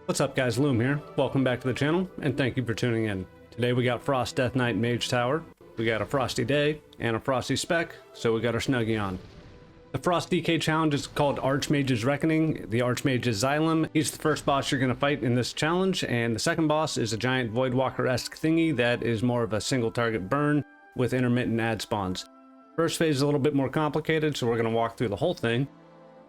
What's up guys, Loom here. Welcome back to the channel and thank you for tuning in. Today we got Frost Death Knight Mage Tower, we got a Frosty Day, and a Frosty Spec, so we got our Snuggie on. The Frost DK challenge is called Archmage's Reckoning. The Archmage is Xylem. He's the first boss you're going to fight in this challenge, and the second boss is a giant Voidwalker-esque thingy that is more of a single target burn with intermittent ad spawns. First phase is a little bit more complicated, so we're going to walk through the whole thing.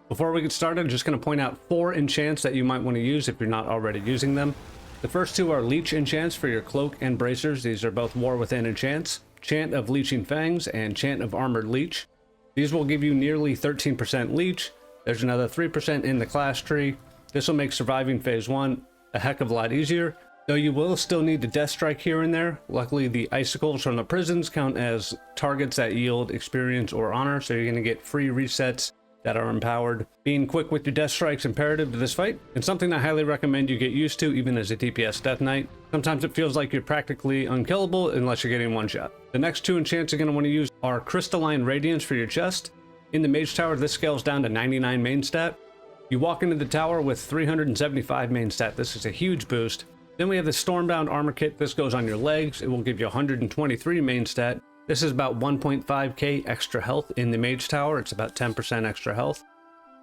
Before we get started, I'm just going to point out 4 enchants that you might want to use if you're not already using them. The first 2 are Leech enchants for your Cloak and Bracers. These are both War Within enchants. Chant of Leeching Fangs and Chant of Armored Leech. These will give you nearly 13% Leech. There's another 3% in the class tree. This will make surviving phase 1 a heck of a lot easier, though you will still need to Death Strike here and there. Luckily, the icicles from the prisons count as targets that yield experience or honor, so you're going to get free resets that are empowered. Being quick with your Death Strike's imperative to this fight, and something I highly recommend you get used to even as a DPS Death Knight. Sometimes it feels like you're practically unkillable unless you're getting one shot. The next 2 enchants you're going to want to use are Crystalline Radiance for your chest. In the Mage Tower, this scales down to 99 main stat. You walk into the tower with 375 main stat. This is a huge boost. Then we have the Stormbound Armor Kit. This goes on your legs. It will give you 123 main stat. This is about 1.5k extra health in the Mage Tower. It's about 10% extra health.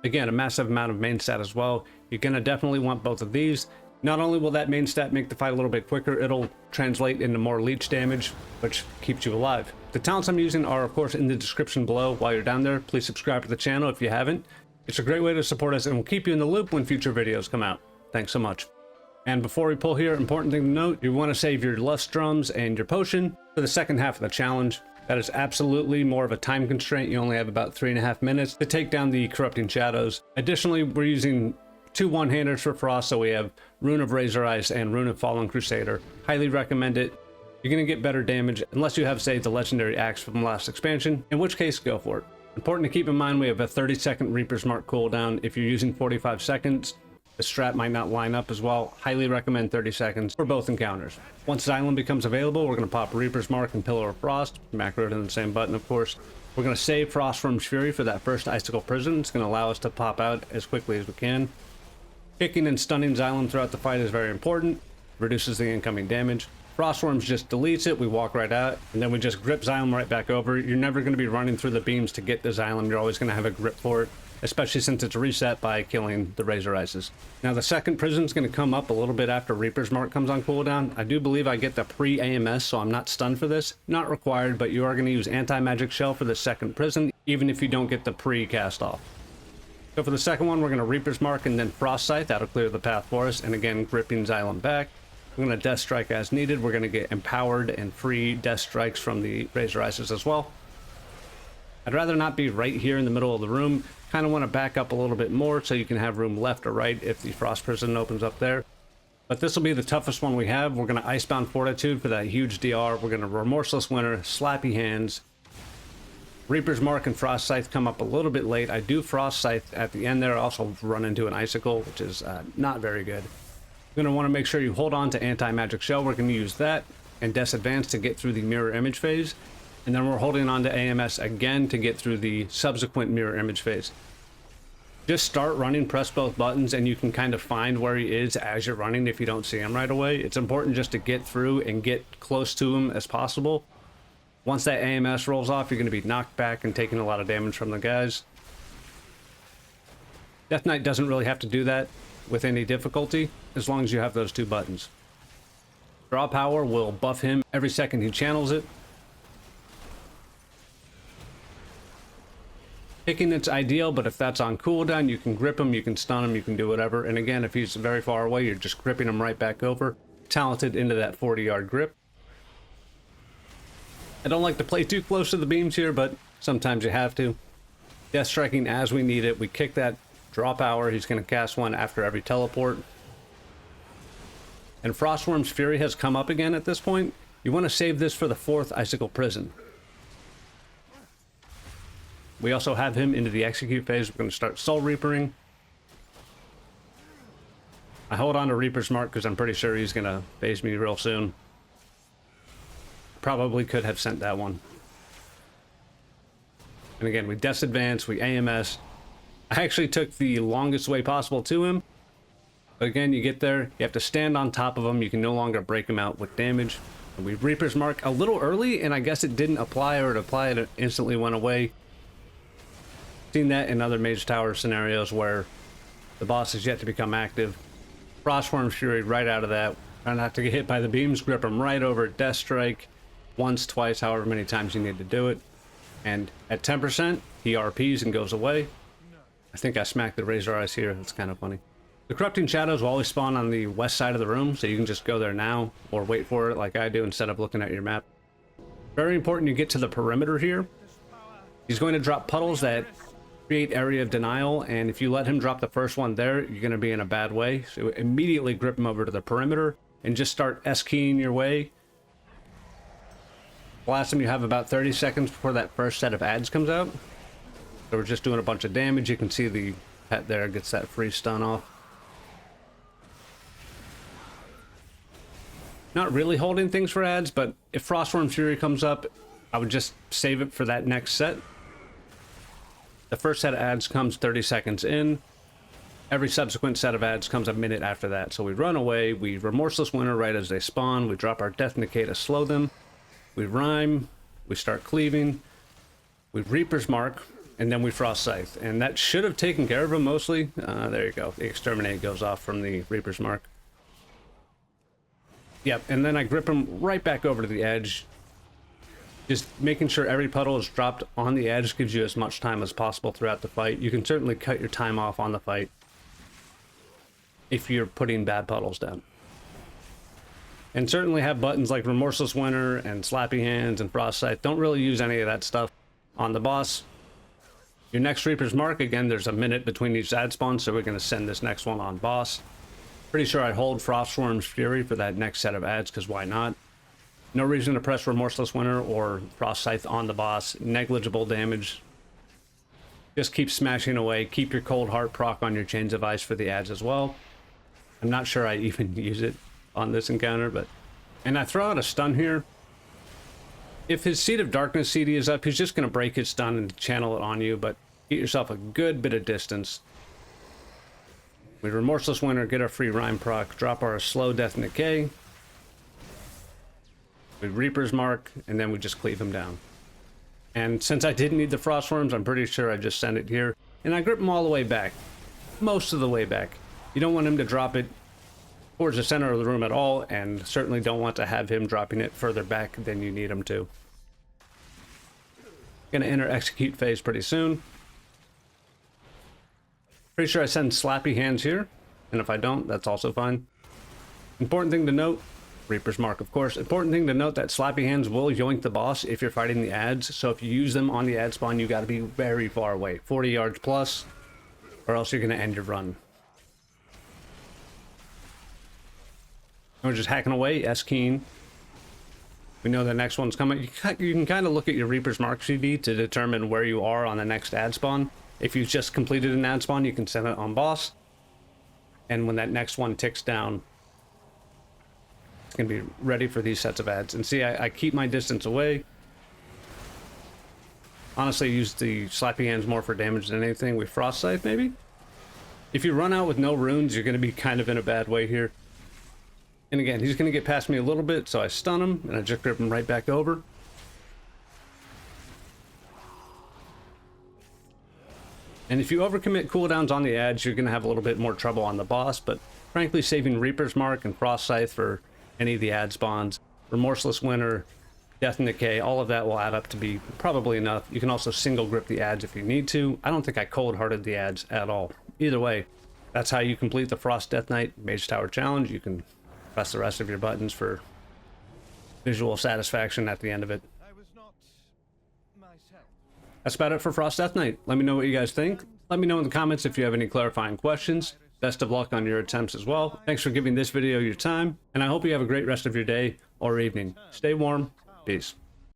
Again, a massive amount of main stat as well. You're going to definitely want both of these. Not only will that main stat make the fight a little bit quicker, it'll translate into more leech damage, which keeps you alive. The talents I'm using are, of course, in the description below. While you're down there, please subscribe to the channel if you haven't. It's a great way to support us and will keep you in the loop when future videos come out. Thanks so much. And before we pull here, important thing to note, you want to save your Lust Drums and your Potion for the second half of the challenge. That is absolutely more of a time constraint. You only have about 3.5 minutes to take down the Corrupting Shadows. Additionally, we're using 2 one-handers for Frost, so we have Rune of Razor Ice and Rune of Fallen Crusader. Highly recommend it. You're going to get better damage unless you have, say, the Legendary Axe from the last expansion, in which case, go for it. Important to keep in mind, we have a 30-second Reaper's Mark cooldown. If you're using 45 seconds, the strat might not line up as well. Highly recommend 30 seconds for both encounters. Once Xylem becomes available, we're going to pop Reaper's Mark and Pillar of Frost, macroed in the same button, of course. We're going to save Frostworm's Fury for that first Icicle Prison. It's going to allow us to pop out as quickly as we can. Kicking and stunning Xylem throughout the fight is very important. Reduces the incoming damage. Frostworms just deletes it, we walk right out, and then we just grip Xylem right back over. You're never going to be running through the beams to get the Xylem. You're always going to have a grip for it, especially since it's reset by killing the Razor Ices. Now the second prison's going to come up a little bit after Reaper's Mark comes on cooldown. I do believe I get the pre-AMS, so I'm not stunned for this. Not required, but you are going to use Anti-Magic Shell for the second prison, even if you don't get the pre-cast off. So for the second one, we're going to Reaper's Mark and then Frost Scythe. That'll clear the path for us, and again, gripping Xylem back. We're going to Death Strike as needed. We're going to get empowered and free Death Strikes from the Razor Ices as well. I'd rather not be right here in the middle of the room. Kind of want to back up a little bit more so you can have room left or right if the Frost Prison opens up there. But this will be the toughest one we have. We're going to Icebound Fortitude for that huge DR. We're going to Remorseless Winter, Slappy Hands. Reaper's Mark and Frost Scythe come up a little bit late. I do Frost Scythe at the end there. I also run into an Icicle, which is not very good. You're going to want to make sure you hold on to Anti-Magic Shell. We're going to use that and Death Advance to get through the Mirror Image phase. And then we're holding on to AMS again to get through the subsequent Mirror Image phase. Just start running, press both buttons, and you can kind of find where he is as you're running if you don't see him right away. It's important just to get through and get close to him as possible. Once that AMS rolls off, you're going to be knocked back and taking a lot of damage from the guys. Death Knight doesn't really have to do that with any difficulty, as long as you have those 2 buttons. Draw Power will buff him every second he channels it. Picking it's ideal, but if that's on cooldown, you can grip him, you can stun him, you can do whatever. And again, if he's very far away, you're just gripping him right back over. Talented into that 40-yard grip. I don't like to play too close to the beams here, but sometimes you have to. Death Striking as we need it. We kick that Draw Power. He's going to cast one after every teleport. And Frostworm's Fury has come up again at this point. You want to save this for the 4th Icicle Prison. We also have him into the Execute phase. We're going to start Soul Reapering. I hold on to Reaper's Mark because I'm pretty sure he's going to phase me real soon. Probably could have sent that one. And again, we Death Advance, we AMS. I actually took the longest way possible to him, But again, you get there, you have to stand on top of them. You can no longer break them out with damage. And we Reaper's Mark a little early, and I guess it didn't apply, or it applied, it instantly went away. Seen that in other Mage Tower scenarios where the boss is yet to become active. Frostworm's Fury right out of that. Try not to get hit by the beams, grip them right over, Death Strike, once, twice, however many times you need to do it. And at 10%, he RPs and goes away. I think I smacked the Razor Eyes here. That's kind of funny. The Corrupting Shadows will always spawn on the west side of the room, so you can just go there now or wait for it like I do instead of looking at your map. Very important you get to the perimeter here. He's going to drop puddles that create area of denial, and if you let him drop the first one there, you're going to be in a bad way. So immediately grip him over to the perimeter and just start S-keying your way. Blast him. You have about 30 seconds before that first set of ads comes out. So we're just doing a bunch of damage. You can see the pet there gets that free stun off. Not really holding things for ads, but if Frostworm Fury comes up, I would just save it for that next set. The first set of ads comes 30 seconds in. Every subsequent set of ads comes a minute after that. So we run away, we Remorseless Winter right as they spawn, we drop our Death Decay to slow them, we rhyme, we start cleaving, we Reaper's Mark, and then we Frost Scythe. And that should have taken care of him mostly. There you go. The Exterminate goes off from the Reaper's Mark. Yep, and then I grip him right back over to the edge. Just making sure every puddle is dropped on the edge gives you as much time as possible throughout the fight. You can certainly cut your time off on the fight if you're putting bad puddles down. And certainly have buttons like Remorseless Winter and Slappy Hands and Frost Scythe. Don't really use any of that stuff on the boss. Your next Reaper's Mark, again, there's a minute between each ad spawn, so we're going to send this next one on boss. Pretty sure I'd hold Frostworm's Fury for that next set of ads, because why not? No reason to press Remorseless Winter or Frost Scythe on the boss. Negligible damage. Just keep smashing away. Keep your Cold Heart proc on your Chains of Ice for the ads as well. I'm not sure I even use it on this encounter, but... And I throw out a stun here. If his Seed of Darkness CD is up, he's just going to break his stun and channel it on you, but get yourself a good bit of distance. We Remorseless Winter, get our free Rhyme proc, drop our slow Death Decay. We Reaper's Mark, and then we just cleave him down. And since I didn't need the Frostworms, I'm pretty sure I just sent it here. And I grip him all the way back. Most of the way back. You don't want him to drop it towards the center of the room at all, and certainly don't want to have him dropping it further back than you need him to. Gonna enter execute phase pretty soon. Pretty sure I send Slappy Hands here, and if I don't, that's also fine. Important thing to note, Reaper's Mark, of course. Important thing to note that Slappy Hands will yoink the boss if you're fighting the ads, so if you use them on the ad spawn, you gotta be very far away, 40 yards plus, or else you're gonna end your run. And we're just hacking away, S-keying. We know the next one's coming. You can kind of look at your Reaper's Mark CD to determine where you are on the next ad spawn. If you've just completed an ad spawn, you can send it on boss. And when that next one ticks down, it's going to be ready for these sets of ads. And see, I keep my distance away. Honestly, use the Slappy Hands more for damage than anything. We Frost Scythe, maybe? If you run out with no runes, you're going to be kind of in a bad way here. And again, he's going to get past me a little bit, so I stun him, and I just grip him right back over. And if you overcommit cooldowns on the ads, you're going to have a little bit more trouble on the boss, but frankly, saving Reaper's Mark and Frost Scythe for any of the ad spawns, Remorseless Winter, Death Decay, all of that will add up to be probably enough. You can also single grip the ads if you need to. I don't think I cold-hearted the ads at all. Either way, that's how you complete the Frost Death Knight Mage Tower Challenge. You can press the rest of your buttons for visual satisfaction at the end of it. That's about it for Frost Death Knight. Let me know what you guys think. Let me know in the comments if you have any clarifying questions. Best of luck on your attempts as well. Thanks for giving this video your time, and I hope you have a great rest of your day or evening. Stay warm. Peace.